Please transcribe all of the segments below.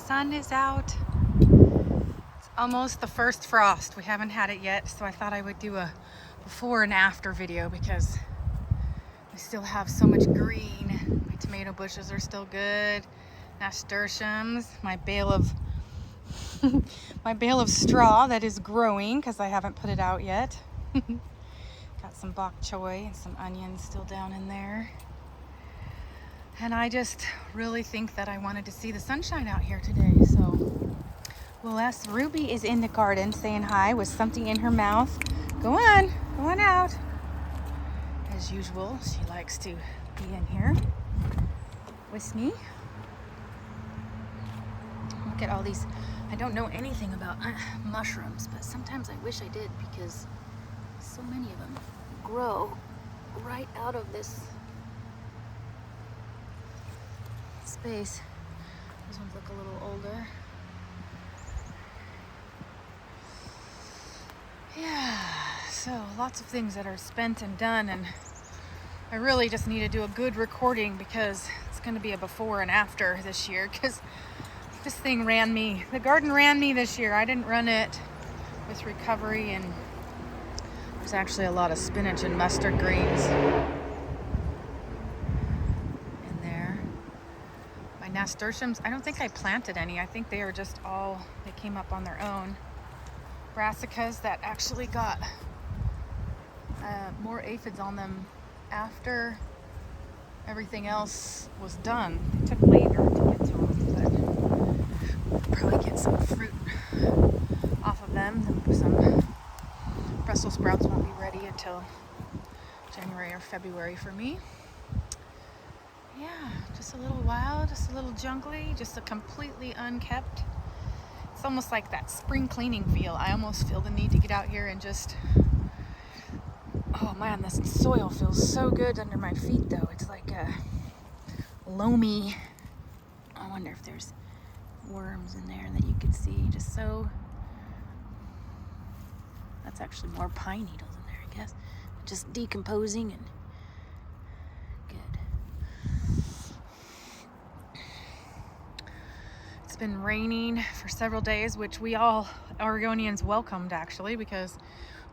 sun is out. It's almost the first frost. We haven't had it yet, so I thought I would do a before and after video because we still have so much green. My tomato bushes are still good. Nasturtiums, my bale of my bale of straw that is growing because I haven't put it out yet. Got some bok choy and some onions still down in there. And I just really think that I wanted to see the sunshine out here today. So, yes, Ruby is in the garden saying hi with something in her mouth. Go on out. As usual, she likes to be in here with me. Look at all these. I don't know anything about mushrooms, but sometimes I wish I did because so many of them grow right out of this space. These ones look a little older. Yeah, so lots of things that are spent and done, and I really just need to do a good recording because it's going to be a before and after this year because this thing ran me. The garden ran me this year. I didn't run it with recovery, and there's actually a lot of spinach and mustard greens in there. My nasturtiums, I don't think I planted any. I think they are just all, they came up on their own. Brassicas that actually got more aphids on them after everything else was done. It took later to get to them, but we'll probably get some fruit off of them. Some Brussels sprouts won't be ready until January or February for me. Yeah, just a little wild, just a little jungly, just a completely unkept. It's almost like that spring cleaning feel. I almost feel the need to get out here and just, oh man, this soil feels so good under my feet though. It's like a loamy. I wonder if there's worms in there that you could see. Just so, that's actually more pine needles in there, I guess. Just decomposing and good. It's been raining for several days, which we all Oregonians welcomed actually because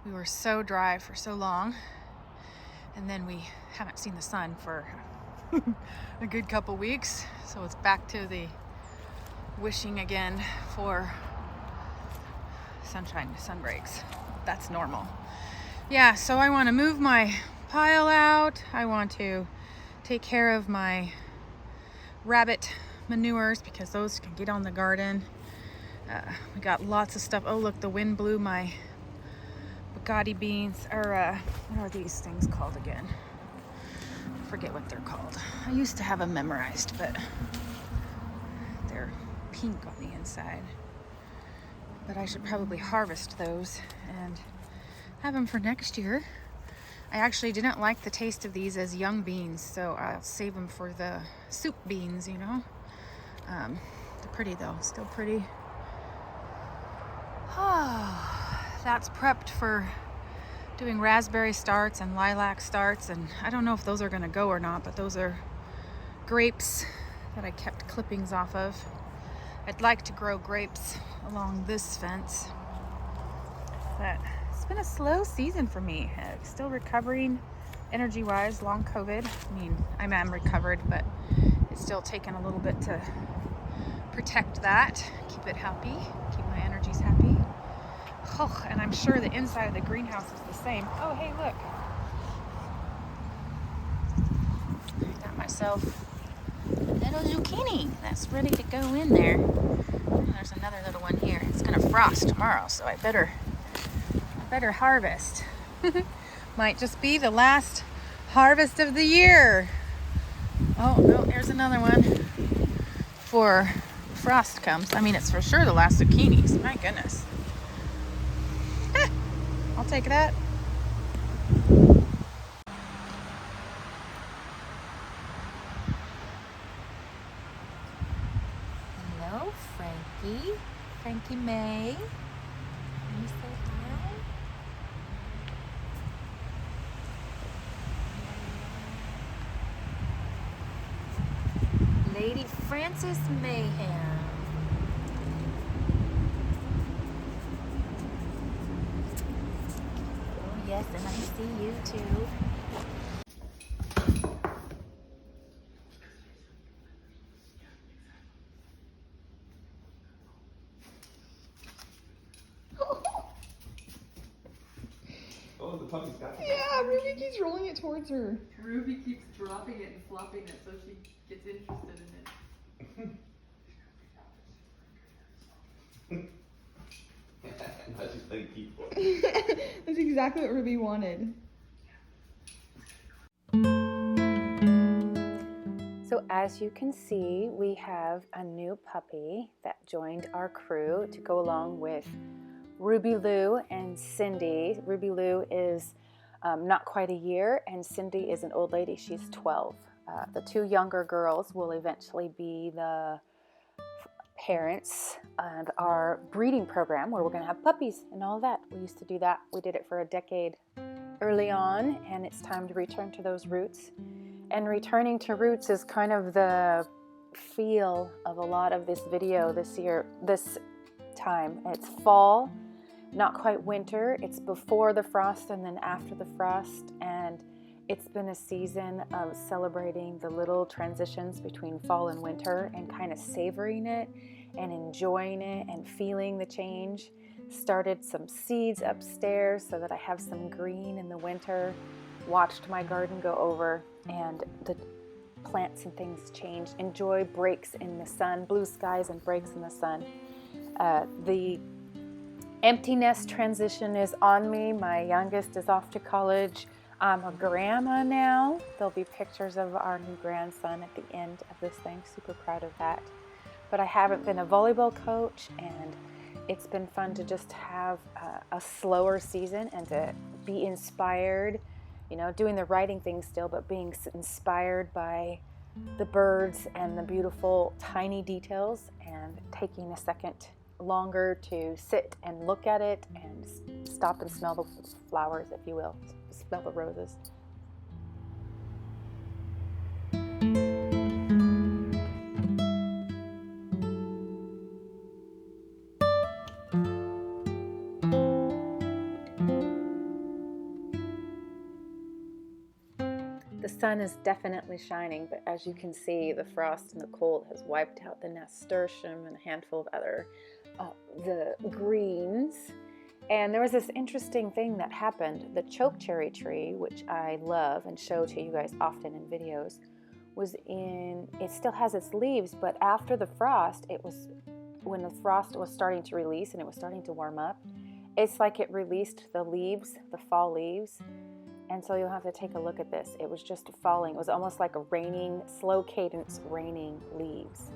we were so dry for so long. And then we haven't seen the sun for a good couple weeks. So it's back to the wishing again for sunshine, sun breaks. That's normal. Yeah, so I want to move my pile out. I want to take care of my rabbit manures because those can get on the garden. We got lots of stuff. Oh look, the wind blew my Bugatti beans, or what are these things called again? I forget what they're called. I used to have them memorized, but they're pink on the inside. But I should probably harvest those and have them for next year. I actually didn't like the taste of these as young beans, so I'll save them for the soup beans, you know. They're pretty though, still pretty. That's prepped for doing raspberry starts and lilac starts, and I don't know if those are gonna go or not, but those are grapes that I kept clippings off of. I'd like to grow grapes along this fence, but it's been a slow season for me. Still recovering energy-wise, long COVID. I mean, I am recovered, but it's still taken a little bit to protect that, keep it happy, keep my energies happy. Oh, and I'm sure the inside of the greenhouse is the same. Oh, hey, look. I got myself a little zucchini that's ready to go in there. And there's another little one here. It's gonna frost tomorrow, so I better harvest. Might just be the last harvest of the year. Oh, no, there's another one before frost comes. I mean, it's for sure the last zucchinis. My goodness. I'll take that. Hello, Frankie. Frankie May. Can you say hi? Lady Frances Mayhem. Yes, and I see you too. Oh, the puppy's got it. Yeah, Ruby keeps rolling it towards her. Ruby keeps dropping it and flopping it so she gets interested in it. Now she's playing keyboard. That's exactly what Ruby wanted. So as you can see, we have a new puppy that joined our crew to go along with Ruby Lou and Cindy. Ruby Lou is not quite a year, and Cindy is an old lady. She's 12. The two younger girls will eventually be the parents of our breeding program where we're going to have puppies and all that. We used to do that. We did it for a decade early on, and it's time to return to those roots. And returning to roots is kind of the feel of a lot of this video this year, this time. It's fall, not quite winter. It's before the frost and then after the frost, and it's been a season of celebrating the little transitions between fall and winter and kind of savoring it and enjoying it and feeling the change. Started some seeds upstairs so that I have some green in the winter. Watched my garden go over and the plants and things change. Enjoy breaks in the sun, blue skies and breaks in the sun. The empty nest transition is on me. My youngest is off to college. I'm a grandma now. There'll be pictures of our new grandson at the end of this thing. Super proud of that. But I haven't been a volleyball coach, and it's been fun to just have a slower season and to be inspired, you know, doing the writing thing still, but being inspired by the birds and the beautiful tiny details, and taking a second longer to sit and look at it and stop and smell the flowers, if you will, smell the roses. The sun is definitely shining, but as you can see, the frost and the cold has wiped out the nasturtium and a handful of other the greens. And there was this interesting thing that happened. The chokecherry tree, which I love and show to you guys often in videos, it still has its leaves, but after the frost, when the frost was starting to release and it was starting to warm up, it's like it released the leaves, the fall leaves. And so you'll have to take a look at this. It was just falling. It was almost like a raining, slow cadence raining leaves.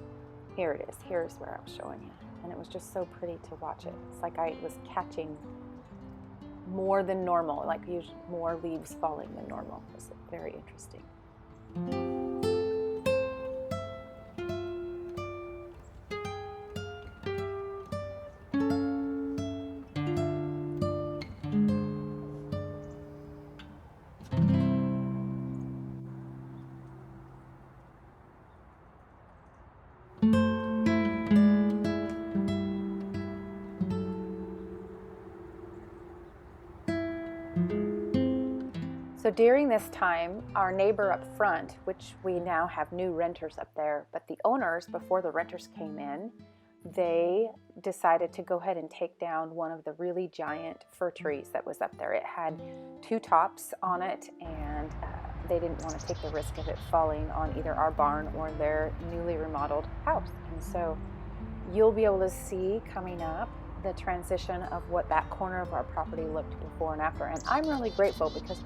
Here it is. Here's where I'm showing you. And it was just so pretty to watch it. It's like I was catching more than normal, like usually more leaves falling than normal. It was very interesting. So during this time, our neighbor up front, which we now have new renters up there, but the owners, before the renters came in, they decided to go ahead and take down one of the really giant fir trees that was up there. It had two tops on it, and they didn't want to take the risk of it falling on either our barn or their newly remodeled house. And so you'll be able to see coming up the transition of what that corner of our property looked before and after. And I'm really grateful because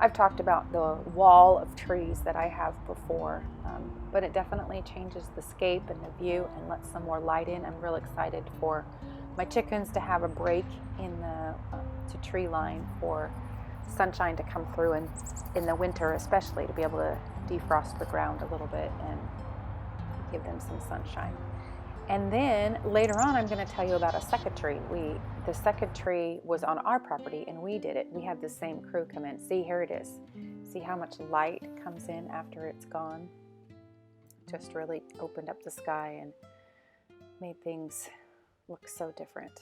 I've talked about the wall of trees that I have before, but it definitely changes the scape and the view and lets some more light in. I'm real excited for my chickens to have a break in the to tree line for sunshine to come through, and in the winter especially to be able to defrost the ground a little bit and give them some sunshine. And then later on, I'm going to tell you about a second tree. The second tree was on our property, and we did it. We had the same crew come in. See, here it is. See how much light comes in after it's gone? Just really opened up the sky and made things look so different.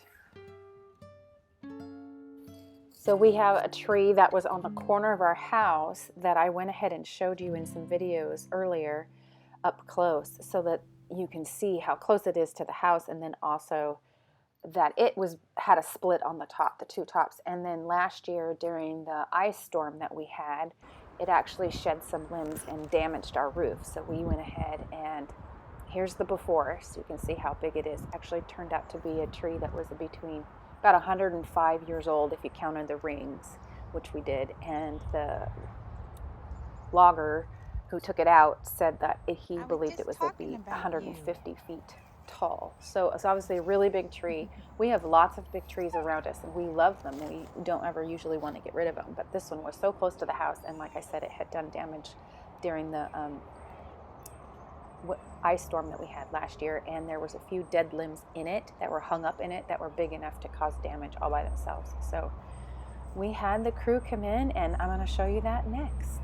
So we have a tree that was on the corner of our house that I went ahead and showed you in some videos earlier up close so that you can see how close it is to the house, and then also that it had a split on the top, the two tops. And then last year during the ice storm that we had, it actually shed some limbs and damaged our roof. So we went ahead and here's the before, so you can see how big it is. Actually turned out to be a tree that was between about 105 years old if you counted the rings, which we did. And the logger who took it out said that he believed it was to be 150 feet tall. So it's obviously a really big tree. We have lots of big trees around us and we love them. We don't ever usually want to get rid of them, but this one was so close to the house, and like I said, it had done damage during the ice storm that we had last year, and there was a few dead limbs in it that were hung up in it that were big enough to cause damage all by themselves. So we had the crew come in, and I'm going to show you that next.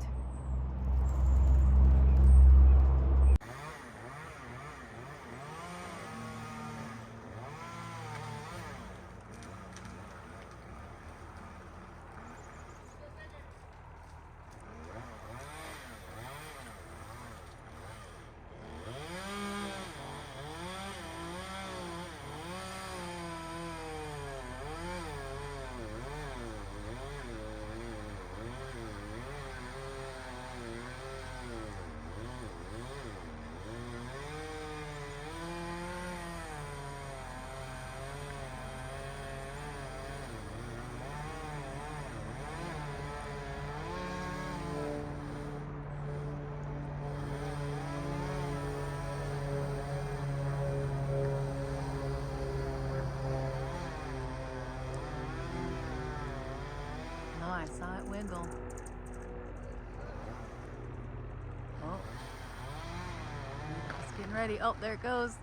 I saw it wiggle. Oh, it's getting ready. Oh, there it goes.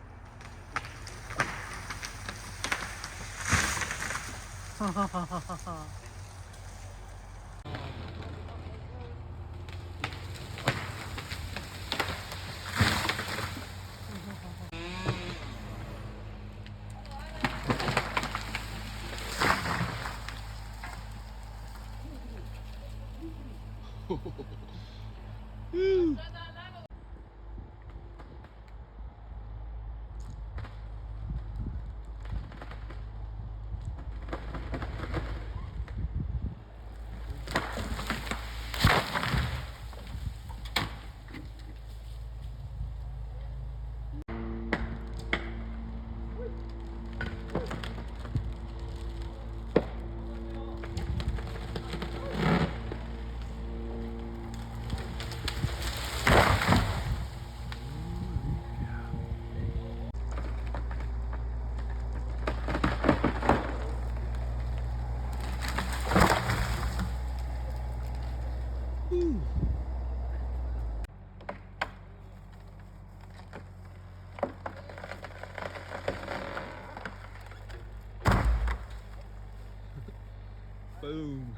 Boom.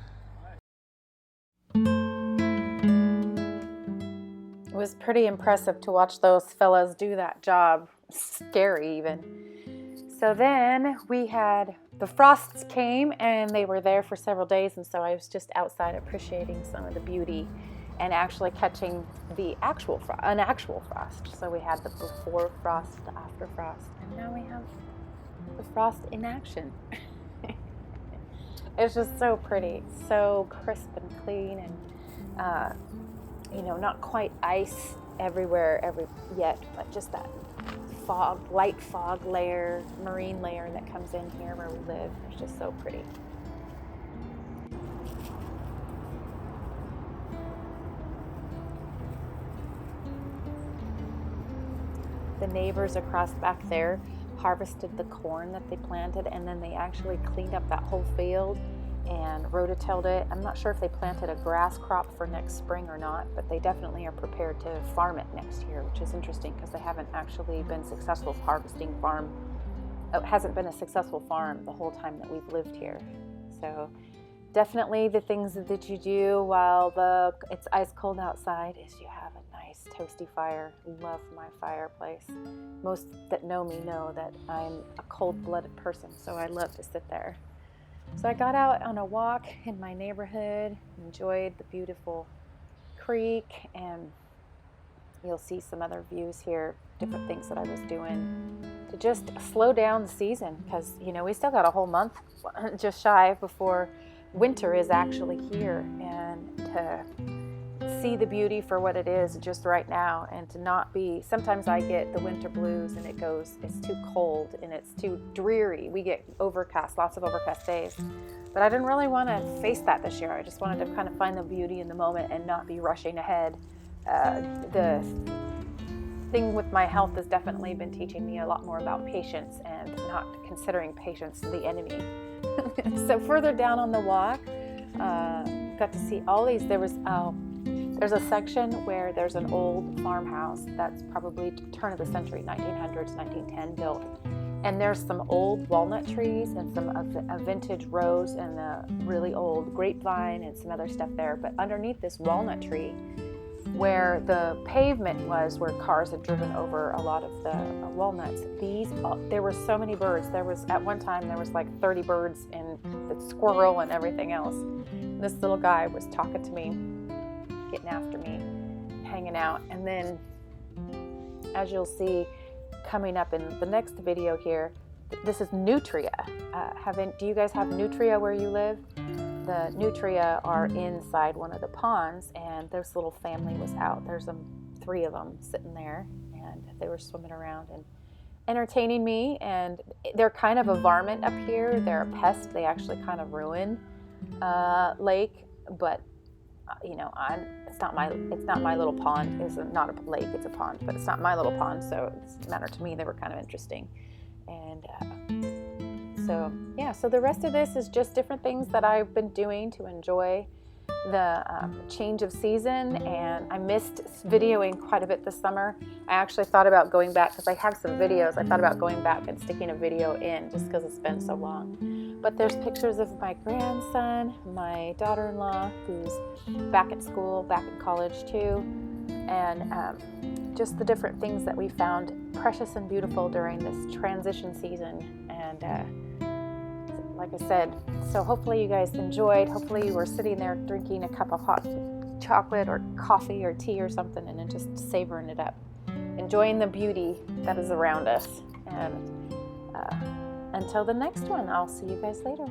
It was pretty impressive to watch those fellas do that job. Scary even. So then we had the frosts came, and they were there for several days, and so I was just outside appreciating some of the beauty and actually catching an actual frost. So we had the before frost, the after frost, and now we have the frost in action. It's just so pretty, so crisp and clean, and not quite ice everywhere yet, but just that fog, light fog layer, marine layer that comes in here where we live. It's just so pretty. The neighbors across back there harvested the corn that they planted, and then they actually cleaned up that whole field and rototilled it. I'm not sure if they planted a grass crop for next spring or not, but they definitely are prepared to farm it next year, which is interesting because they haven't actually been successful harvesting farm. It hasn't been a successful farm the whole time that we've lived here. So definitely the things that you do while it's ice cold outside is you have a nice toasty fire. Love my fireplace. Most that know me know that I'm a cold-blooded person, so I love to sit there So I got out on a walk in my neighborhood, enjoyed the beautiful creek, and you'll see some other views here, different things that I was doing to just slow down the season, because we still got a whole month just shy before winter is actually here, and to see the beauty for what it is just right now, and to not be, sometimes I get the winter blues and it's too cold and it's too dreary. We get overcast, lots of overcast days, but I didn't really want to face that this year. I just wanted to kind of find the beauty in the moment and not be rushing ahead. The thing with my health has definitely been teaching me a lot more about patience and not considering patience the enemy. So further down on the walk, got to see all these. There's a section where there's an old farmhouse that's probably turn of the century, 1900s, 1910 built. And there's some old walnut trees and some a vintage rose and a really old grapevine and some other stuff there. But underneath this walnut tree, where the pavement was, where cars had driven over a lot of the walnuts, there were so many birds. At one time there was like 30 birds and the squirrel and everything else. And this little guy was talking to me, getting after me, hanging out. And then, as you'll see coming up in the next video here, this is nutria. Do you guys have nutria where you live? The nutria are inside one of the ponds, and this little family was out. There's 3 of them sitting there, and they were swimming around and entertaining me. And they're kind of a varmint up here. They're a pest. They actually kind of ruin lake, but it's not my little pond. It's not a lake, it's a pond, but it's not my little pond, so it doesn't matter to me. They were kind of interesting. And so the rest of this is just different things that I've been doing to enjoy the change of season. And I missed videoing quite a bit this summer. I actually thought about going back, because I have some videos. I thought about going back and sticking a video in just because it's been so long. But there's pictures of my grandson, my daughter-in-law, who's back at school, back in college too, and just the different things that we found precious and beautiful during this transition season. And like I said, so hopefully you guys enjoyed. Hopefully you were sitting there drinking a cup of hot chocolate or coffee or tea or something, and then just savoring it up, enjoying the beauty that is around us. And until the next one, I'll see you guys later.